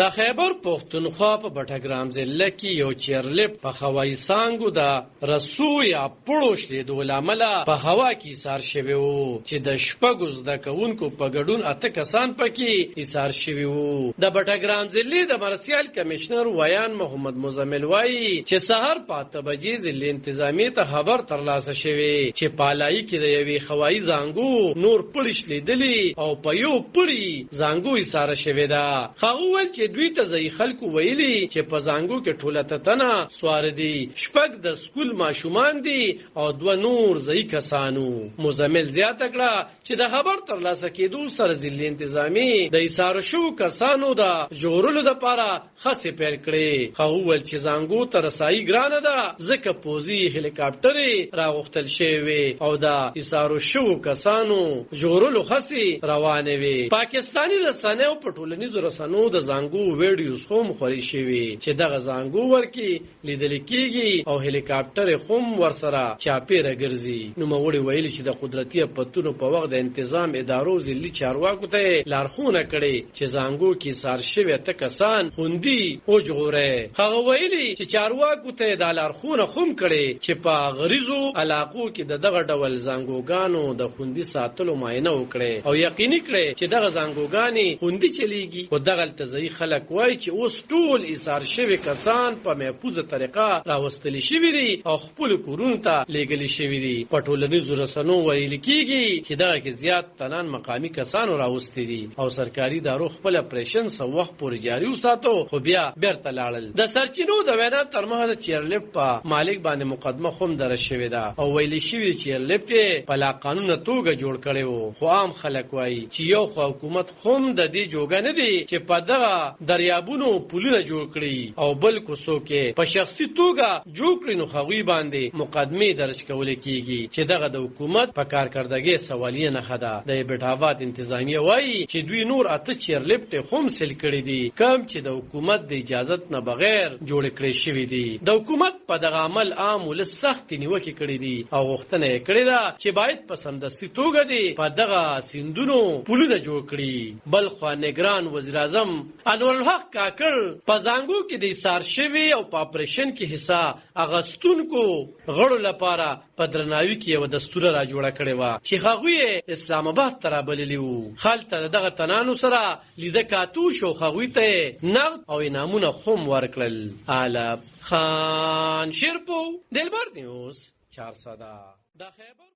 د خیبر پښتونخوا په بټګرام ضلع کې یو چیرلیفټ په هوایي سانګو د رسو یا پړو شلیدو له امله په هوا کې ایسار شوی و چې د شپږو زده کوونکو په ګډون 8 کسان پکې ایسار شوي وو. د بټګرام ضلع د مرسیال کمشنر ویان محمد مزمل وایي چې سحر په 8 بجې ضلع انتظامیه ته خبر ترلاسه شوی چې پالایي کې د یوې هوایي زانګو نور پړي شلیدلي او په یو پړي زانګو ایسار شوی ده. هغه ول چې دوی ته ځای خلکو ویلي چې په زانګو کې ټوله تنه سوار دي، شپږ د سکول ماشومان دي او 2 نور ځای کسانو. مزمل زیاته کړه چې د خبر ترلاسه کېدو سره ضلع انتظامی د ایسار شو کسانو د جوړولو لپاره خاصه پیل کړې. هغه ول چې زانګو ته رسایي ګرانه ده ځکه پوزي هلیکاپټر راغختل شوی او د ایسار شو کسانو جوړولو خاصه روانه وي. پاکستانی رسنیو په ټولنیزو رسنیو د زانګو ویډیوز هم خوري شوی چې دغه زانګو ورکی لیدل کیږي او هلیکاپټر هم ورسره چاپیره ګرځي. نو موړي ویل چې د قدرتي پتونو په وخت د تنظیم ادارو ضلعي چارواکو ته لارښوونه کړې چې زانګو کې سار شوی ته کسان خوندي او جوړه. هغه ویلي چې چارواکو ته د لارښوونه هم کړې چې په غریزو علاقو کې دغه ډول زانګوګانو د خوندي ساتلو معاینه وکړي او یقیني کړي چې دغه زانګوګانی خوندي چلیږي. او دغه تزئی خلک وای چې اوس ټول ایثار شوی کسان په محفوظه طریقه راوستل شوی دي او خپل کورونو ته لېږل شوی دي. په ټولنیزو رسنیو ویل کیږي چې دغه کې زیات تنان مقامی کسانو راوستي دي او سرکاري دارو خپل اپریشن سو وخت پورې جاری وساتو خو بیا بیرته لاړل. د سرچینو د وینا ترمنځ چیرلیفټ په مالک باندې مقدمه هم درج شوې ده او ویل شوی چې چیرلیفټ په لا قانوني توګه جوړ کړي وو. خو عام خلک وایي چې یو حکومت هم د دې جوګه نه دی چې په دغه دریابونو پلونه جوړ کړي او بل کوڅو کې په شخصي توګه جوړ کړي. نو خوي باندې مقدمه درج کول کیږي چې دغه د حکومت په کارکردګۍ سوالیه نه خدا. د بیټاوات انتظامیه وایي چې دوی نور 8 چیرلیفټ هم سل کړي دي کوم چې د حکومت د اجازت نه بغیر جوړ کړي شوی دي. د حکومت په دغه عمل عام ول سخت نیوکه کړي دي او غوښتنه کړي ده چې باید په سمدستي توګه دي په دغه سیندونو پلونه جوړ کړي. بل خو نگران وزیر اعظم انور الحق کاکړ په زانګو کې د ایثار شوی او په اپریشن کې حصہ اغستونکو غړو لپاره په درناوي کې یو دستور را جوړ کړی و چې هغه اسلام آباد ته رابللی وو. خالته دغه تنانو سره لیده کاتو شو هغه ته نقد او انعامونه هم ورکړل. علب خان شیرپو دلبر نیوز 400 دا خیبر